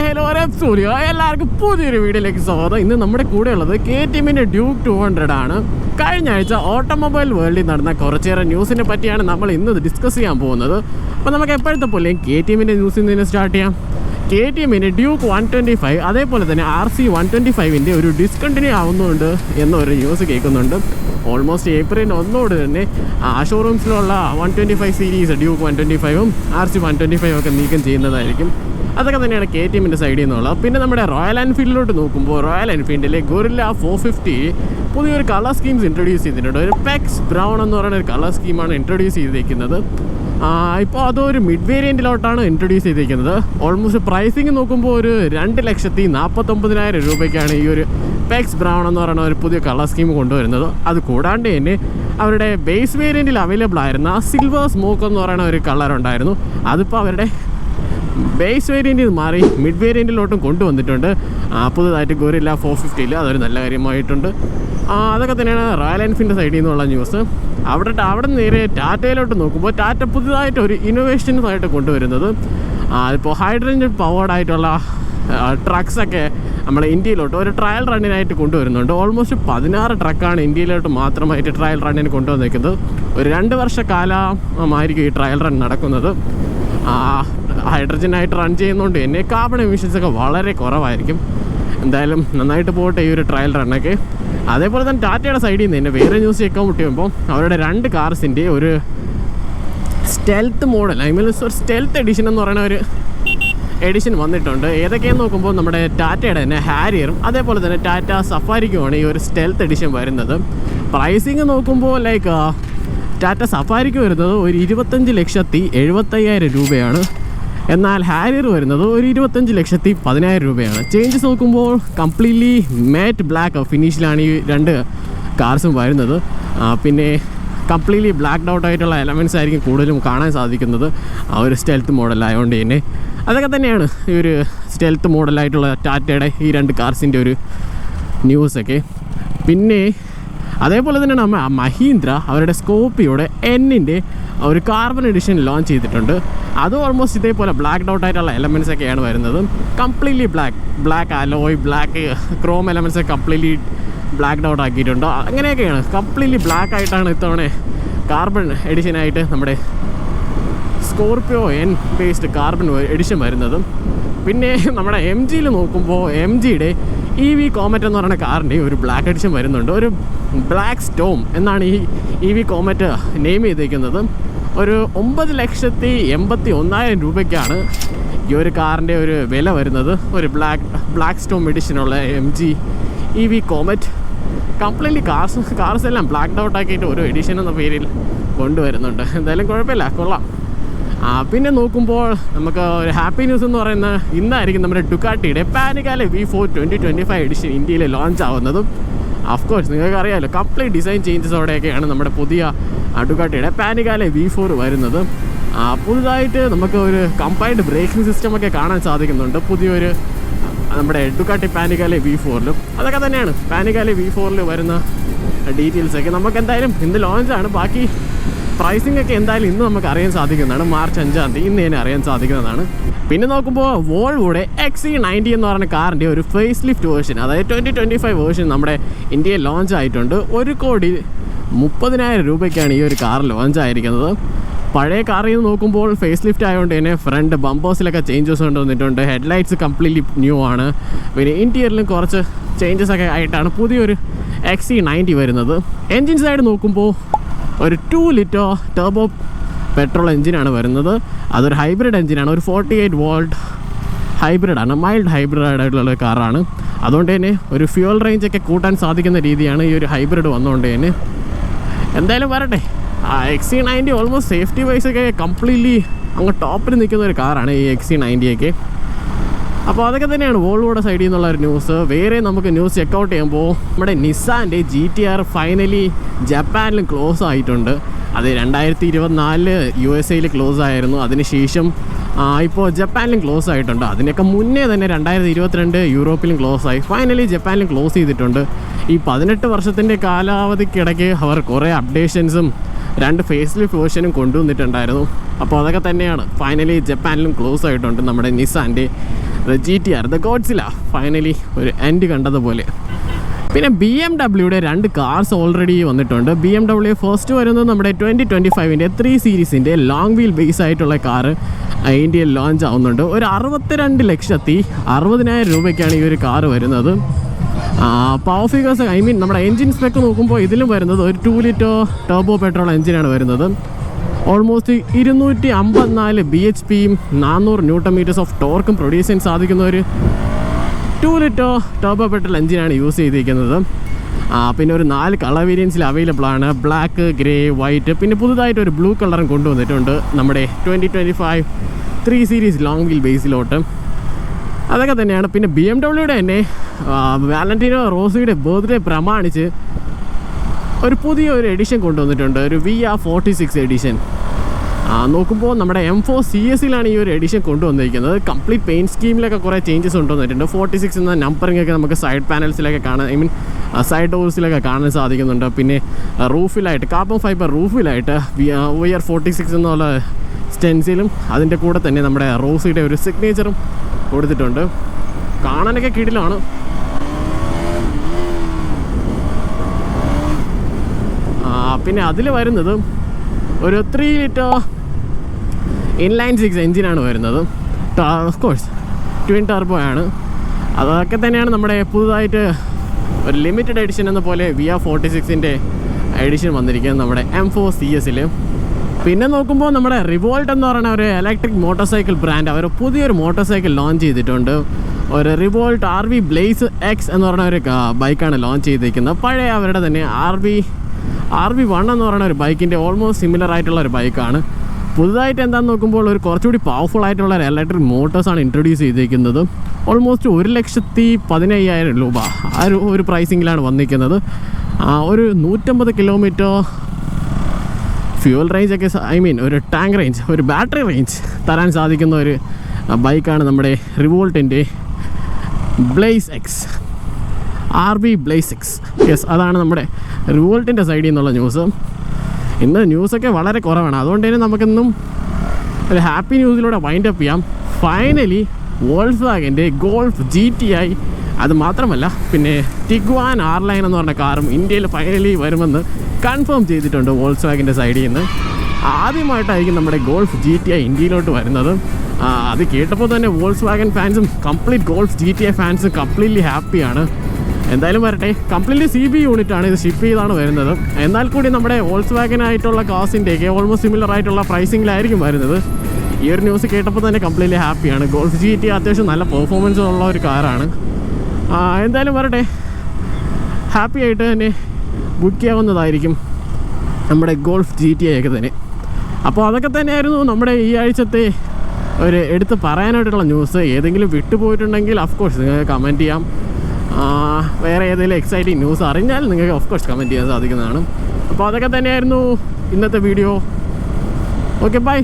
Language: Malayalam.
ഹലോ REVSOUL എല്ലാവർക്കും പുതിയൊരു വീഡിയോയിലേക്ക് സ്വാഗതം. ഇന്ന് നമ്മുടെ കൂടെ ഉള്ളത് KTMന്റെ ഡ്യൂക്ക് 200 ആണ്. കഴിഞ്ഞ ആഴ്ച ഓട്ടോമൊബൈൽ വേൾഡിൽ നടന്ന കുറച്ചേറെ ന്യൂസിനെ പറ്റിയാണ് നമ്മൾ ഇന്ന് ഡിസ്കസ് ചെയ്യാൻ പോകുന്നത്. അപ്പോൾ നമുക്ക് എപ്പോഴത്തെ പോലെ KTMന്റെ ന്യൂസിൽ നിന്ന് സ്റ്റാർട്ട് ചെയ്യാം. KTMന്റെ ഡ്യൂക്ക് 125 അതേപോലെ തന്നെ RC 125ൻ്റെ ഒരു ഡിസ്കണ്ടിന്യൂ ആവുന്നുണ്ട് എന്നൊരു ന്യൂസ് കേൾക്കുന്നുണ്ട്. ഓൾമോസ്റ്റ് ഏപ്രിൽ 1 തന്നെ ഷോറൂംസിലുള്ള 125 സീരീസ് ഡ്യൂക്ക് 125ഉം RC 125 ഒക്കെ നീക്കം ചെയ്യുന്നതായിരിക്കും. അതൊക്കെ തന്നെയാണ് KTMന്റെ സൈഡിൽ നിന്നുള്ളത്. പിന്നെ നമ്മുടെ റോയൽ എൻഫീൽഡിലോട്ട് നോക്കുമ്പോൾ റോയൽ എൻഫീൽഡിലെ ഗൊറില്ല 450 പുതിയൊരു കളർ സ്കീംസ് ഇൻട്രൊഡ്യൂസ് ചെയ്തിട്ടുണ്ട്. ഒരു പെക്സ് ബ്രൗൺ എന്ന് പറയുന്ന ഒരു കളർ സ്കീമാണ് ഇൻട്രൊഡ്യൂസ് ചെയ്തിരിക്കുന്നത്. ഇപ്പോൾ അതൊരു മിഡ് വേരിയൻറ്റിലോട്ടാണ് ഇൻട്രൊഡ്യൂസ് ചെയ്തിരിക്കുന്നത്. ഓൾമോസ്റ്റ് പ്രൈസിങ് നോക്കുമ്പോൾ ഒരു 2,49,000 രൂപയ്ക്കാണ് ഈ ഒരു പെക്സ് ബ്രൗൺ എന്ന് പറയുന്ന ഒരു പുതിയ കളർ സ്കീം കൊണ്ടുവരുന്നത്. അത് കൂടാണ്ട് തന്നെ അവരുടെ ബേസ് വേരിയൻറ്റിൽ അവൈലബിൾ ആയിരുന്ന സിൽവർ സ്മോക്ക് എന്ന് പറയുന്ന ഒരു കളർ ഉണ്ടായിരുന്നു. അതിപ്പോൾ അവരുടെ ബേസ് വേരിയൻറ്റിൽ മാറി മിഡ് വേരിയൻറ്റിലോട്ടും കൊണ്ടുവന്നിട്ടുണ്ട് പുതുതായിട്ട് ഗൊറില്ല 450. അതൊരു നല്ല കാര്യമായിട്ടുണ്ട്. അതൊക്കെ തന്നെയാണ് റോയൽ എൻഫീൽഡിൻ്റെ സൈഡിൽ നിന്നുള്ള ന്യൂസ്. അവിടെ നിന്ന് നേരെ ടാറ്റയിലോട്ട് നോക്കുമ്പോൾ ടാറ്റ പുതുതായിട്ട് ഒരു ഇന്നോവേഷൻസ് ആയിട്ട് കൊണ്ടുവരുന്നത് ഇപ്പോൾ ഹൈഡ്രജൻ പവേർഡ് ആയിട്ടുള്ള ട്രക്സൊക്കെ നമ്മൾ ഇന്ത്യയിലോട്ട് ഒരു ട്രയൽ റണ്ണിനായിട്ട് കൊണ്ടുവരുന്നുണ്ട്. ഓൾമോസ്റ്റ് 16 ട്രക്കാണ് ഇന്ത്യയിലോട്ട് മാത്രമായിട്ട് ട്രയൽ റണ്ണിന് കൊണ്ടുവന്നിരിക്കുന്നത്. ഒരു 2 വർഷക്കാലമായിരിക്കും ഈ ട്രയൽ റൺ നടക്കുന്നത്. ഹൈഡ്രജനായിട്ട് റൺ ചെയ്യുന്നതുകൊണ്ട് തന്നെ കാർബൺ എമിഷൻസൊക്കെ വളരെ കുറവായിരിക്കും. എന്തായാലും നന്നായിട്ട് പോകട്ടെ ഈ ഒരു ട്രയൽ റണ്ണൊക്കെ. അതേപോലെ തന്നെ ടാറ്റയുടെ സൈഡിൽ നിന്ന് തന്നെ വേറെ ന്യൂസ് കേൾക്കാൻ മുട്ടിയുമ്പോൾ അവരുടെ 2 കാർസിൻ്റെ ഒരു സ്റ്റെൽത്ത് മോഡൽ ഒരു സ്റ്റെൽത്ത് എഡിഷൻ എന്ന് പറയുന്ന ഒരു എഡിഷൻ വന്നിട്ടുണ്ട്. ഏതൊക്കെയാണെന്ന് നോക്കുമ്പോൾ നമ്മുടെ ടാറ്റയുടെ തന്നെ ഹാരിയറും അതേപോലെ തന്നെ ടാറ്റ സഫാരിക്കുമാണ് ഈ ഒരു സ്റ്റെൽത്ത് എഡിഷൻ വരുന്നത്. പ്രൈസിങ് നോക്കുമ്പോൾ ലൈക്ക് ടാറ്റ സഫാരിക്ക് വരുന്നത് ഒരു 25,70,75,000 രൂപയാണ്. എന്നാൽ ഹാരിയർ വരുന്നത് ഒരു 25,10,000 രൂപയാണ്. ചേഞ്ചസ് നോക്കുമ്പോൾ കംപ്ലീറ്റ്ലി മാറ്റ് ബ്ലാക്ക് ഫിനിഷിലാണ് ഈ 2 കാർസും വരുന്നത്. പിന്നെ കംപ്ലീറ്റ്ലി ബ്ലാക്ക്ഡ് ഔട്ട് ആയിട്ടുള്ള എലമെൻറ്റ്സ് ആയിരിക്കും കൂടുതലും കാണാൻ സാധിക്കുന്നത് ആ ഒരു സ്റ്റെൽത്ത് മോഡലായതുകൊണ്ട് തന്നെ. അതൊക്കെ തന്നെയാണ് ഈ ഒരു സ്റ്റെൽത്ത് മോഡലായിട്ടുള്ള ടാറ്റയുടെ ഈ 2 കാർസിൻ്റെ ഒരു ന്യൂസൊക്കെ. പിന്നെ അതേപോലെ തന്നെ മഹീന്ദ്ര അവരുടെ സ്കോർപിയോയുടെ Nൻ്റെ ഒരു കാർബൺ എഡിഷൻ ലോഞ്ച് ചെയ്തിട്ടുണ്ട്. അത് ഓൾമോസ്റ്റ് ഇതേപോലെ ബ്ലാക്ക്ഡ് ഔട്ട് ആയിട്ടുള്ള എലമെൻറ്റ്സ് ഒക്കെയാണ് വരുന്നത്. Completely black alloy black Chrome elements completely blacked out ആക്കിയിട്ടുണ്ട്. അങ്ങനെയൊക്കെയാണ് കംപ്ലീറ്റ്ലി ബ്ലാക്ക് ആയിട്ടാണ് ഇത്തവണ കാർബൺ എഡിഷനായിട്ട് നമ്മുടെ Scorpio N based carbon edition വരുന്നത്. പിന്നെ നമ്മുടെ MGയിൽ നോക്കുമ്പോൾ MGയുടെ EV കോമറ്റ് എന്ന് പറയുന്ന കാറിൻ്റെ ഒരു ബ്ലാക്ക് എഡിഷൻ വരുന്നുണ്ട്. ഒരു ബ്ലാക്ക് സ്റ്റോം എന്നാണ് ഈ EV കോമറ്റ് നെയിം ചെയ്തിരിക്കുന്നത്. ഒരു 9,81,000 രൂപയ്ക്കാണ് ഈ ഒരു കാറിൻ്റെ ഒരു വില വരുന്നത്. ഒരു ബ്ലാക്ക് സ്റ്റോം എഡിഷനുള്ള MG EV Comet completely cars എല്ലാം ബ്ലാക്ക്ഡ് ഔട്ട് ആക്കിയിട്ട് ഒരു എഡിഷൻ എന്ന പേരിൽ കൊണ്ടുവരുന്നുണ്ട്. എന്തായാലും കുഴപ്പമില്ല, കൊള്ളാം. പിന്നെ നോക്കുമ്പോൾ നമുക്ക് ഒരു ഹാപ്പി ന്യൂസ് എന്ന് പറയുന്ന ഇന്നായിരിക്കും നമ്മുടെ ഡുക്കാട്ടിയുടെ പാനിഗാലെ V4 2025 എഡിഷൻ ഇന്ത്യയിൽ ലോഞ്ച് ആവുന്നതും. ഓഫ്കോഴ്സ് നിങ്ങൾക്ക് അറിയാമല്ലോ, കംപ്ലീറ്റ് ഡിസൈൻ ചേഞ്ചസോടെയൊക്കെയാണ് നമ്മുടെ പുതിയ ഡുക്കാട്ടിയുടെ പാനിഗാലെ V4 വരുന്നത്. പുതുതായിട്ട് നമുക്ക് ഒരു കമ്പൈൻഡ് ബ്രേക്കിംഗ് സിസ്റ്റമൊക്കെ കാണാൻ സാധിക്കുന്നുണ്ട് പുതിയൊരു നമ്മുടെ ഡുക്കാട്ടി പാനിഗാലെ V4ലും. അതൊക്കെ തന്നെയാണ് പാനിഗാലെ V4ൽ വരുന്ന ഡീറ്റെയിൽസൊക്കെ. നമുക്ക് എന്തായാലും ഇന്ന് ലോഞ്ചാണ്. ബാക്കി പ്രൈസിംഗ് ഒക്കെ എന്തായാലും ഇന്ന് നമുക്ക് അറിയാൻ സാധിക്കുന്നതാണ്. മാർച്ച് 5-ാം തീയതി ഇന്ന് തന്നെ അറിയാൻ സാധിക്കുന്നതാണ്. പിന്നെ നോക്കുമ്പോൾ വോൾവോയുടെ XC90 എന്ന് പറയുന്ന കാറിൻ്റെ ഒരു ഫേസ് ലിഫ്റ്റ് വേർഷൻ, അതായത് 2025 വേർഷൻ നമ്മുടെ ഇന്ത്യയിൽ ലോഞ്ച് ആയിട്ടുണ്ട്. 1,30,00,000 രൂപയ്ക്കാണ് ഈ ഒരു കാർ ലോഞ്ച് ആയിരിക്കുന്നത്. പഴയ കാറിൽ നിന്ന് നോക്കുമ്പോൾ ഫേസ് ലിഫ്റ്റ് ആയതുകൊണ്ട് തന്നെ ഫ്രണ്ട് ബമ്പേഴ്സിലൊക്കെ ചേഞ്ചസ് കൊണ്ടുവന്നിട്ടുണ്ട്. ഹെഡ്ലൈറ്റ്സ് കംപ്ലീറ്റ്ലി ന്യൂ ആണ്. പിന്നെ ഇൻറ്റീരിയറിലും കുറച്ച് ചേഞ്ചസ് ഒക്കെ ആയിട്ടാണ് പുതിയൊരു XC90 വരുന്നത്. എൻജിൻ സൈഡ് നോക്കുമ്പോൾ ഒരു 2 ലിറ്റർ ടർബോ പെട്രോൾ എൻജിനാണ് വരുന്നത്. അതൊരു ഹൈബ്രിഡ് എൻജിനാണ്. ഒരു 48 വോൾട്ട് ഹൈബ്രിഡാണ്, മൈൽഡ് ഹൈബ്രിഡ് ആയിട്ടുള്ള കാറാണ്. അതുകൊണ്ട് തന്നെ ഒരു ഫ്യൂൽ റേഞ്ചൊക്കെ കൂട്ടാൻ സാധിക്കുന്ന രീതിയാണ് ഈ ഒരു ഹൈബ്രിഡ് വന്നുകൊണ്ട് തന്നെ. എന്തായാലും വരട്ടെ. XC90 ഓൾമോസ്റ്റ് സേഫ്റ്റി വൈസൊക്കെ കംപ്ലീറ്റ്ലി അങ്ങ് ടോപ്പിൽ നിൽക്കുന്ന ഒരു കാറാണ് ഈ XC90 അപ്പോൾ അതൊക്കെ തന്നെയാണ് വോൾവോയുടെ സൈഡിൽ നിന്നുള്ള ഒരു ന്യൂസ്. വേറെ നമുക്ക് ന്യൂസ് ചെക്കൗട്ട് ചെയ്യുമ്പോൾ നമ്മുടെ നിസാൻ്റെ GTR ഫൈനലി ജപ്പാനിലും ക്ലോസ് ആയിട്ടുണ്ട്. അത് 2024 USA ക്ലോസ് ആയിരുന്നു. അതിനുശേഷം ഇപ്പോൾ ജപ്പാനിലും ക്ലോസ് ആയിട്ടുണ്ട്. അതിനൊക്കെ മുന്നേ തന്നെ 2022 യൂറോപ്പിലും ക്ലോസ് ആയി. ഫൈനലി ജപ്പാനിലും ക്ലോസ് ചെയ്തിട്ടുണ്ട്. ഈ 18 വർഷത്തിൻ്റെ കാലാവധിക്കിടയ്ക്ക് അവർ കുറേ അപ്ഡേഷൻസും 2 ഫേസ് ലിഫ്റ്റ് വേർഷനും കൊണ്ടുവന്നിട്ടുണ്ടായിരുന്നു. അപ്പോൾ അതൊക്കെ തന്നെയാണ് ഫൈനലി ജപ്പാനിലും ക്ലോസ് ആയിട്ടുണ്ട് നമ്മുടെ നിസാൻ്റെ GTR ദ ഗോഡ്സില്ല ഫൈനലി ഒരു എൻഡ് കണ്ടതുപോലെ. പിന്നെ BMW 2 കാർസ് ഓൾറെഡി വന്നിട്ടുണ്ട്. BMW ഫസ്റ്റ് വരുന്നത് നമ്മുടെ 2025 3 സീരീസിൻ്റെ ലോങ് വീൽ ബേസ് ആയിട്ടുള്ള കാറ് ഇന്ത്യയിൽ ലോഞ്ച് ആവുന്നുണ്ട്. ഒരു 62,60,000 രൂപയ്ക്കാണ് ഈ ഒരു കാറ് വരുന്നത്. പവർ ഫിഗേഴ്സ് നമ്മുടെ എൻജിൻ സ്പെക്ക് നോക്കുമ്പോൾ ഇതിലും വരുന്നത് ഒരു 2 ലിറ്റർ ടർബോ പെട്രോൾ എൻജിനാണ് വരുന്നത്. ഓൾമോസ്റ്റ് 254 BHPയും 400 Nm ഓഫ് ടോർക്കും പ്രൊഡ്യൂസ് ചെയ്യാൻ സാധിക്കുന്ന ഒരു 2 ലിറ്റർ ടർബോ പെട്രോൾ എൻജിനാണ് യൂസ് ചെയ്തിരിക്കുന്നത്. പിന്നെ ഒരു 4 കളർ വേരിയൻസിൽ അവൈലബിൾ ആണ്. ബ്ലാക്ക്, ഗ്രേ, വൈറ്റ്, പിന്നെ പുതുതായിട്ട് ഒരു ബ്ലൂ കളറും കൊണ്ടുവന്നിട്ടുണ്ട് നമ്മുടെ 2025 3 സീരീസ് ലോങ് വീൽ ബേസിലോട്ട്. അതൊക്കെ തന്നെയാണ്. പിന്നെ BMW തന്നെ വാലന്റീനോ റോസിയുടെ ബർത്ത്ഡേ പ്രമാണിച്ച് ഒരു പുതിയൊരു എഡിഷൻ കൊണ്ടുവന്നിട്ടുണ്ട്, ഒരു VR46 എഡിഷൻ. നോക്കുമ്പോൾ നമ്മുടെ M4 CS-ലാണ് ഈ ഒരു എഡിഷൻ കൊണ്ടുവന്നിരിക്കുന്നത്. കംപ്ലീറ്റ് പെയിൻറ്റ് സ്കീമിലൊക്കെ കുറേ ചേഞ്ചസ് കൊണ്ടുവന്നിട്ടുണ്ട്. 46 എന്ന നമ്പറിംഗ് ഒക്കെ നമുക്ക് സൈഡ് പാനൽസിലൊക്കെ കാണാൻ, സൈഡ് ഡോർസിലൊക്കെ കാണാൻ സാധിക്കുന്നുണ്ട്. പിന്നെ റൂഫിലായിട്ട് കാർബൺ ഫൈബർ റൂഫിലായിട്ട് VR46 എന്നുള്ള സ്റ്റെൻസിലും അതിൻ്റെ കൂടെ തന്നെ നമ്മുടെ റോസിയുടെ ഒരു സിഗ്നേച്ചറും കൊടുത്തിട്ടുണ്ട്. കാണാനൊക്കെ കിടിലാണ്. പിന്നെ അതിൽ വരുന്നത് ഒരു 3 ലിറ്റർ ഇൻലൈൻ 6 എൻജിനാണ് വരുന്നത്. ഓഫ് കോഴ്സ് ട്വിൻ ടർബോ ആണ്. അതൊക്കെ തന്നെയാണ് നമ്മുടെ പുതുതായിട്ട് ഒരു ലിമിറ്റഡ് എഡിഷൻ എന്ന പോലെ VR46ൻ്റെ എഡിഷൻ വന്നിരിക്കുന്നത് നമ്മുടെ M4 CS-ൽ. പിന്നെ നോക്കുമ്പോൾ നമ്മുടെ റിവോൾട്ട് എന്ന് പറയുന്ന ഒരു ഇലക്ട്രിക് മോട്ടോർ സൈക്കിൾ ബ്രാൻഡ് അവർ പുതിയൊരു മോട്ടോർ സൈക്കിൾ ലോഞ്ച് ചെയ്തിട്ടുണ്ട്. ഒരു റിവോൾട്ട് RV Blaze X എന്ന് പറയുന്ന ഒരു ബൈക്കാണ് ലോഞ്ച് ചെയ്തിരിക്കുന്നത്. പഴയ അവരുടെ തന്നെ RV1 എന്ന് പറയുന്ന ഒരു ബൈക്കിൻ്റെ ഓൾമോസ്റ്റ് സിമിലർ ആയിട്ടുള്ള ഒരു ബൈക്കാണ്. പുതുതായിട്ട് എന്താണെന്ന് നോക്കുമ്പോൾ ഒരു കുറച്ചുകൂടി പവർഫുൾ ആയിട്ടുള്ള ഒരു ഇലക്ട്രിക് മോട്ടോഴ്സാണ് ഇൻട്രൊഡ്യൂസ് ചെയ്തിരിക്കുന്നത്. ഓൾമോസ്റ്റ് 1,15,000 രൂപ ആ ഒരു പ്രൈസിങ്ങിലാണ് വന്നിരിക്കുന്നത്. ഒരു 150 കിലോമീറ്റർ ഫ്യൂവൽ റേഞ്ച് ഒക്കെ ഒരു ടാങ്ക് റേഞ്ച്, ഒരു ബാറ്ററി റേഞ്ച് തരാൻ സാധിക്കുന്ന ഒരു ബൈക്കാണ് നമ്മുടെ റിവോൾട്ടിൻ്റെ Blaze X, RV Blaze X. Yes, അതാണ് നമ്മുടെ റിവോൾട്ടിൻ്റെ സൈഡിൽ നിന്നുള്ള ന്യൂസ്. ഇന്ന് ന്യൂസൊക്കെ വളരെ കുറവാണ്, അതുകൊണ്ട് തന്നെ നമുക്കിന്നും ഒരു ഹാപ്പി ന്യൂസിലൂടെ വൈൻഡ് അപ്പ് ചെയ്യാം. ഫൈനലി വോൾസ്വാഗൻ്റെ ഗോൾഫ് GTI, അത് മാത്രമല്ല പിന്നെ ടിഗ്വാൻ R-Line എന്ന് പറഞ്ഞ കാറും ഇന്ത്യയിൽ ഫൈനലി വരുമെന്ന് കൺഫേം ചെയ്തിട്ടുണ്ട് വോൾസ്വാഗൻ്റെ സൈഡിൽ നിന്ന്. ആദ്യമായിട്ടായിരിക്കും നമ്മുടെ ഗോൾഫ് GTI ഇന്ത്യയിലോട്ട് വരുന്നത്. അത് കേട്ടപ്പോൾ തന്നെ വോൾസ്വാഗൻ ഫാൻസും കംപ്ലീറ്റ് ഗോൾഫ് GTI ഫാൻസും കംപ്ലീറ്റ്ലി ഹാപ്പിയാണ്. എന്തായാലും വരട്ടെ. കംപ്ലീറ്റ്ലി CB യൂണിറ്റാണ് ഇത് ഷിപ്പ് ചെയ്താണ് വരുന്നത്. എന്നാൽ കൂടി നമ്മുടെ വോൾസ്വാഗനായിട്ടുള്ള കാസിൻ്റെയൊക്കെ ഓൾമോസ്റ്റ് സിമിലർ ആയിട്ടുള്ള പ്രൈസിങ്ങിലായിരിക്കും വരുന്നത്. ഈ ഒരു ന്യൂസ് കേട്ടപ്പോൾ തന്നെ കംപ്ലീറ്റ്ലി ഹാപ്പിയാണ്. ഗോൾഫ് GTI അത്യാവശ്യം നല്ല പെർഫോമൻസ് ഉള്ള ഒരു കാറാണ്. എന്തായാലും വരട്ടെ, ഹാപ്പി ആയിട്ട് തന്നെ ബുക്ക് ചെയ്യാവുന്നതായിരിക്കും നമ്മുടെ ഗോൾഫ് GTI ഒക്കെ തന്നെ. അപ്പോൾ അതൊക്കെ തന്നെയായിരുന്നു നമ്മുടെ ഈ ആഴ്ചത്തെ ഒരു എടുത്ത് പറയാനായിട്ടുള്ള ന്യൂസ്. ഏതെങ്കിലും വിട്ടുപോയിട്ടുണ്ടെങ്കിൽ ഓഫ്കോഴ്സ് നിങ്ങൾക്ക് കമൻറ്റ് ചെയ്യാം. വേറെ ഏതെങ്കിലും എക്സൈറ്റിംഗ് ന്യൂസ് അറിഞ്ഞാൽ നിങ്ങൾക്ക് ഓഫ്കോഴ്സ് കമൻറ്റ് ചെയ്യാൻ സാധിക്കുന്നതാണ്. അപ്പോൾ അതൊക്കെ തന്നെയായിരുന്നു ഇന്നത്തെ വീഡിയോ. Okay, by.